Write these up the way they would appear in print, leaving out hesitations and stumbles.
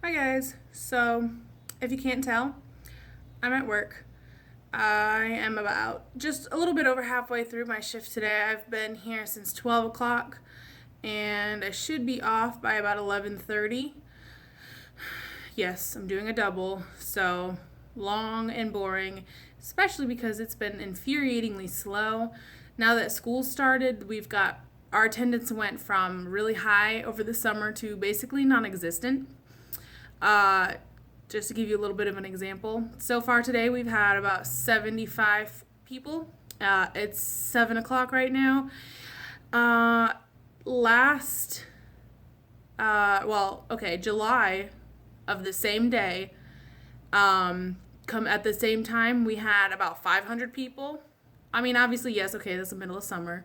Hi guys. So, if you can't tell, I'm at work. I am about just a little bit over halfway through my shift today. I've been here since 12 o'clock and I should be off by about 11:30. Yes, I'm doing a double, so long and boring, especially because it's been infuriatingly slow. Now that school started, we've got our attendance went from really high over the summer to basically non existent. Uh, just to give you a little bit of an example, so far today we've had about 75 people. It's 7 o'clock right now. Uh, last, July of the same day, come at the same time, we had about 500 people. I mean, obviously, yes, okay, that's the middle of summer,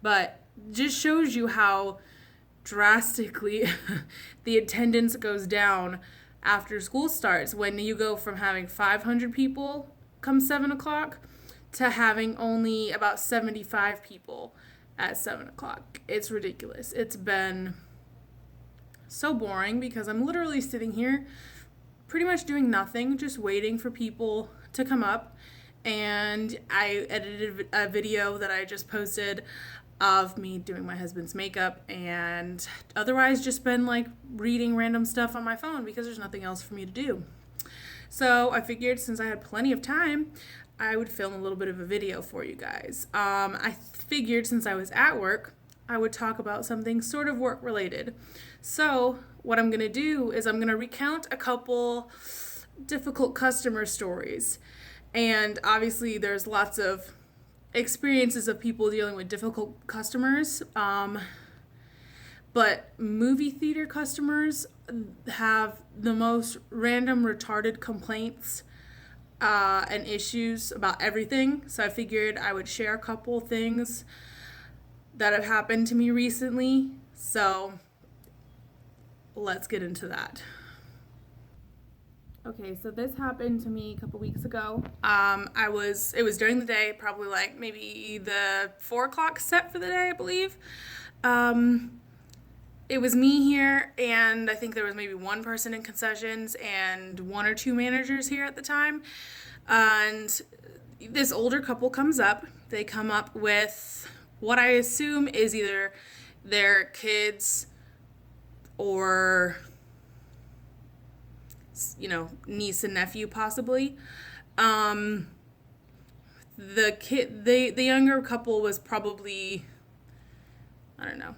but just shows you how drastically the attendance goes down after school starts when you go from having 500 people come 7 o'clock to having only about 75 people at 7 o'clock. It's ridiculous. It's been so boring because I'm literally sitting here pretty much doing nothing, just waiting for people to come up. And I edited a video that I just posted of me doing my husband's makeup, and otherwise just been like reading random stuff on my phone because there's nothing else for me to do. So I figured since I had plenty of time, I would film a little bit of a video for you guys. I figured since I was at work, I would talk about something sort of work related. So what I'm going to do is I'm going to recount a couple difficult customer stories. And obviously, there's lots of experiences of people dealing with difficult customers. But movie theater customers have the most random, retarded complaints and issues about everything. So I figured I would share a couple things that have happened to me recently. So let's get into that. Okay, so this happened to me a couple weeks ago. It was during the day, probably like maybe the 4 o'clock set for the day, I believe. Um, it was me here, and I think there was maybe one person in concessions and one or two managers here at the time. And this older couple comes up. They come up with what I assume is either their kids or niece and nephew possibly. Um, the younger couple was probably, I don't know,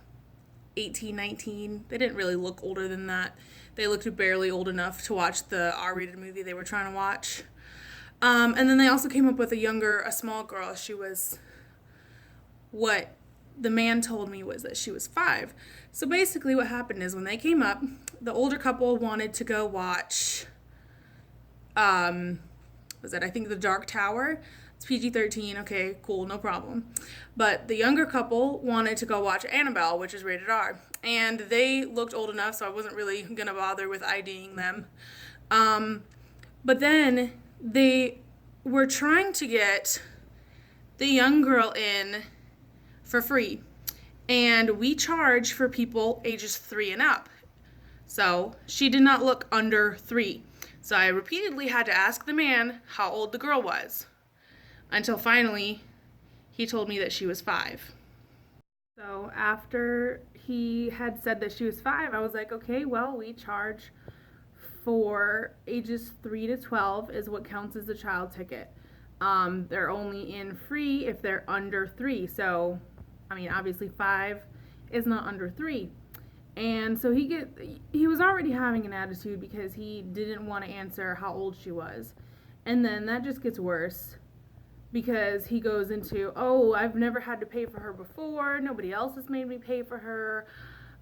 18, 19. They didn't really look older than that. They looked barely old enough to watch the R-rated movie they were trying to watch. And then they also came up with a small girl. She was, what the man told me was that she was 5. So basically, what happened is when they came up, the older couple wanted to go watch, was it, I think, The Dark Tower. It's PG-13. Okay, cool, no problem. But the younger couple wanted to go watch Annabelle, which is rated R. And they looked old enough, so I wasn't really going to bother with IDing them. Um, but then they were trying to get the young girl in for free. And we charge for people ages 3 and up. So she did not look under 3. So I repeatedly had to ask the man how old the girl was. Until finally, he told me that she was 5. So after he had said that she was 5, I was like, okay, well, we charge for ages 3 to 12 is what counts as a child ticket. They're only in free if they're under 3. So, I mean, obviously 5 is not under 3. And so he was already having an attitude because he didn't want to answer how old she was. And then that just gets worse because he goes into, oh, I've never had to pay for her before. Nobody else has made me pay for her.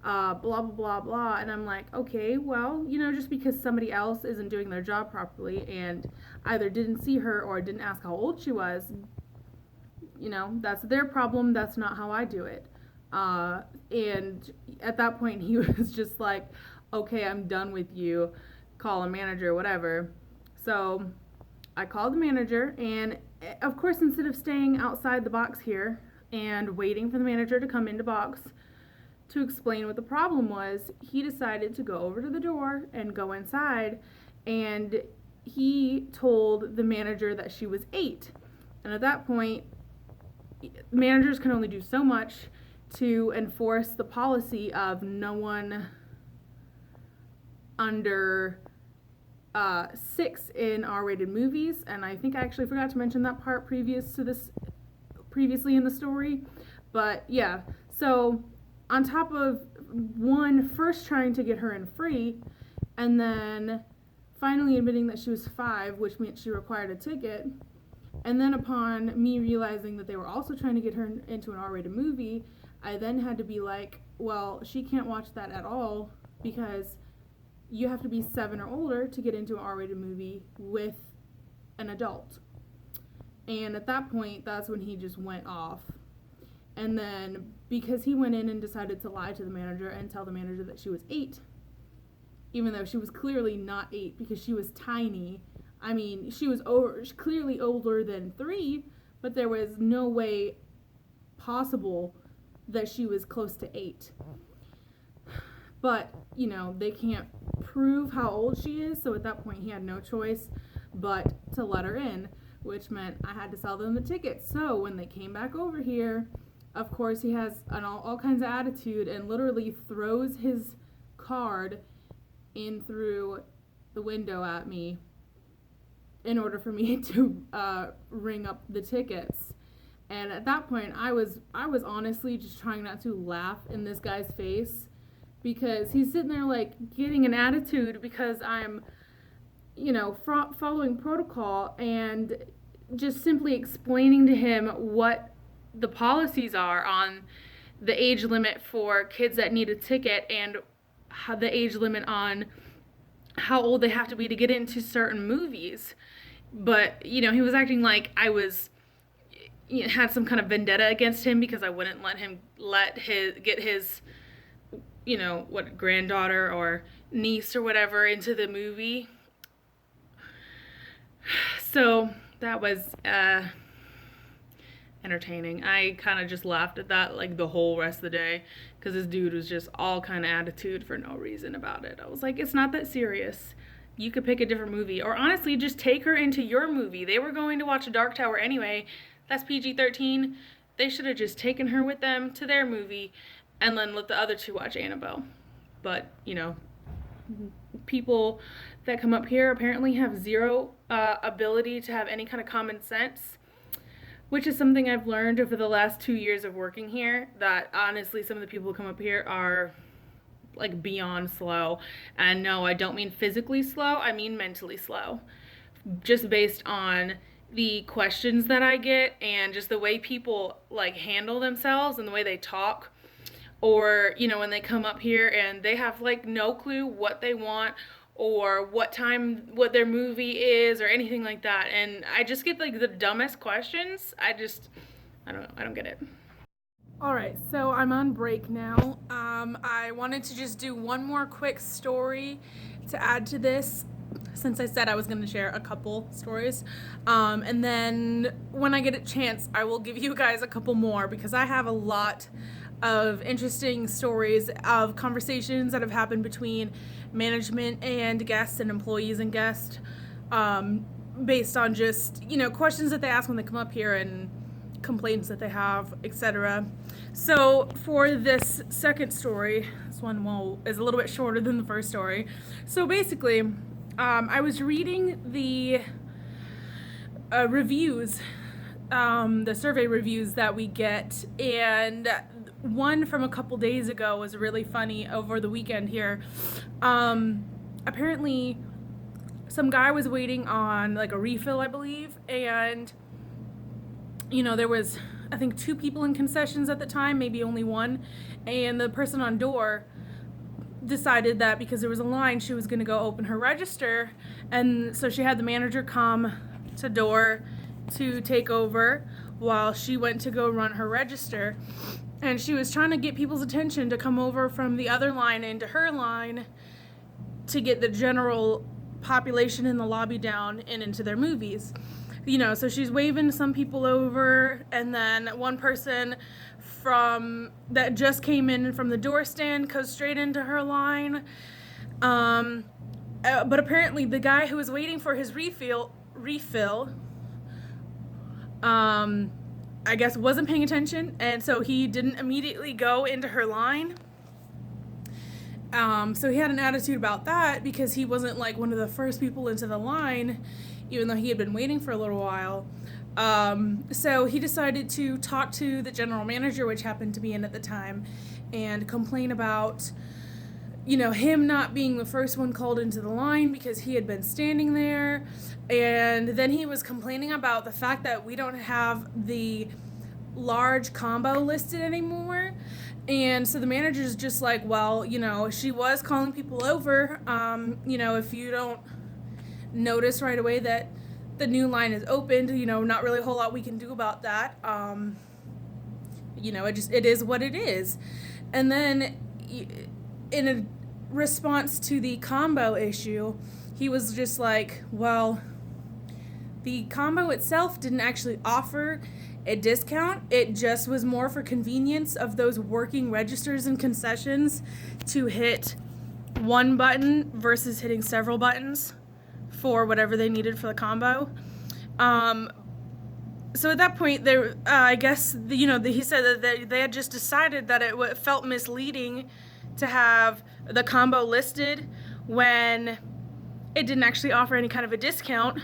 Blah, blah, blah, blah. And I'm like, okay, well, just because somebody else isn't doing their job properly and either didn't see her or didn't ask how old she was, that's their problem. That's not how I do it. And at that point, he was just like, okay, I'm done with you. Call a manager, whatever. So I called the manager, and of course, instead of staying outside the box here and waiting for the manager to come into box, to explain what the problem was, he decided to go over to the door and go inside, and he told the manager that she was 8. And at that point, managers can only do so much to enforce the policy of no one under 6 in R-rated movies. And I think I actually forgot to mention that part previously in the story. But yeah, so on top of first trying to get her in free, and then finally admitting that she was 5, which meant she required a ticket, and then upon me realizing that they were also trying to get her into an R-rated movie, I then had to be like, well, she can't watch that at all because you have to be 7 or older to get into an R-rated movie with an adult. And at that point, that's when he just went off. And then because he went in and decided to lie to the manager and tell the manager that she was 8, even though she was clearly not 8 because she was tiny. I mean, she was clearly older than 3, but there was no way possible that she was close to 8. But, they can't prove how old she is, so at that point he had no choice but to let her in, which meant I had to sell them the tickets. So when they came back over here, of course he has all kinds of attitude and literally throws his card in through the window at me in order for me to ring up the tickets. And at that point, I was honestly just trying not to laugh in this guy's face because he's sitting there like getting an attitude because I'm, following protocol and just simply explaining to him what the policies are on the age limit for kids that need a ticket and how the age limit on how old they have to be to get into certain movies. But, he was acting like I was had some kind of vendetta against him because I wouldn't let him get his granddaughter or niece or whatever into the movie. So that was entertaining. I kind of just laughed at that like the whole rest of the day because this dude was just all kind of attitude for no reason about it. I was like, it's not that serious. You could pick a different movie, or honestly just take her into your movie. They were going to watch A Dark Tower anyway. That's PG-13. They should have just taken her with them to their movie and then let the other 2 watch Annabelle. But, people that come up here apparently have zero ability to have any kind of common sense, which is something I've learned over the last 2 years of working here, that honestly some of the people who come up here are like beyond slow. And no, I don't mean physically slow, I mean mentally slow. Just based on the questions that I get and just the way people like handle themselves and the way they talk. Or, when they come up here and they have like no clue what they want or what their movie is or anything like that. And I just get like the dumbest questions. I don't know. I don't get it. All right, so I'm on break now. I wanted to just do one more quick story to add to this, since I said I was going to share a couple stories. And then when I get a chance, I will give you guys a couple more because I have a lot of interesting stories of conversations that have happened between management and guests and employees and guests, based on just, questions that they ask when they come up here and complaints that they have, etc. So for this second story, this one is a little bit shorter than the first story. So basically, I was reading the reviews, the survey reviews that we get, and one from a couple days ago was really funny over the weekend here. Apparently some guy was waiting on like a refill, I believe, and there was I think 2 people in concessions at the time, maybe only 1, and the person on door decided that because there was a line, she was going to go open her register, and so she had the manager come to door to take over while she went to go run her register. And she was trying to get people's attention to come over from the other line into her line to get the general population in the lobby down and into their movies. So she's waving some people over, and then one person that just came in from the door stand goes straight into her line. But apparently the guy who was waiting for his refill, I guess wasn't paying attention, and so he didn't immediately go into her line. So he had an attitude about that because he wasn't like one of the first people into the line, even though he had been waiting for a little while. So he decided to talk to the general manager, which happened to be in at the time, and complain about, him not being the first one called into the line because he had been standing there. And then he was complaining about the fact that we don't have the large combo listed anymore. And so the manager's just like, well, she was calling people over. If you don't notice right away that the new line is opened, not really a whole lot we can do about that. It is what it is. And then in a response to the combo issue, he was just like, well, the combo itself didn't actually offer a discount. It just was more for convenience of those working registers and concessions to hit one button versus hitting several buttons for whatever they needed for the combo. So at that point, I guess, he said that they had just decided that it felt misleading to have the combo listed when it didn't actually offer any kind of a discount.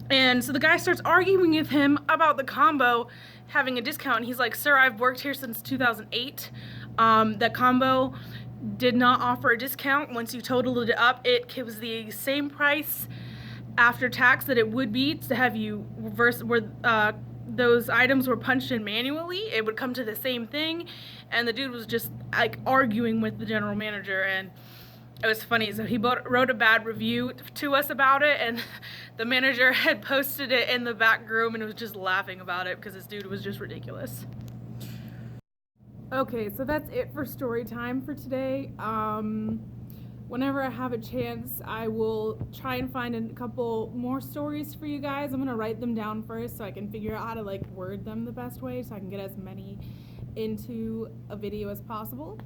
And so the guy starts arguing with him about the combo having a discount. And he's like, sir, I've worked here since 2008. The combo did not offer a discount. Once you totaled it up, it was the same price after tax that it would be to have you reverse where those items were punched in manually. It would come to the same thing. And the dude was just like arguing with the general manager, and it was funny. So he wrote a bad review to us about it, and the manager had posted it in the back room and was just laughing about it because this dude was just ridiculous. Okay, so that's it for story time for today. Whenever I have a chance, I will try and find a couple more stories for you guys. I'm going to write them down first so I can figure out how to word them the best way so I can get as many into a video as possible.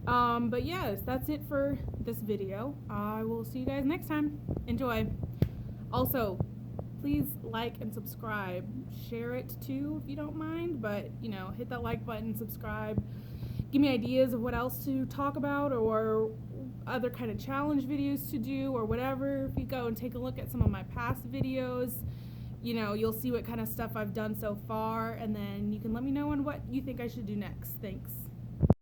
But yes, that's it for this video. I will see you guys next time. Enjoy. Also, please like and subscribe. Share it too if you don't mind, but hit that like button, subscribe. Give me ideas of what else to talk about or other kind of challenge videos to do or whatever. If you go and take a look at some of my past videos, you'll see what kind of stuff I've done so far, and then you can let me know on what you think I should do next. Thanks.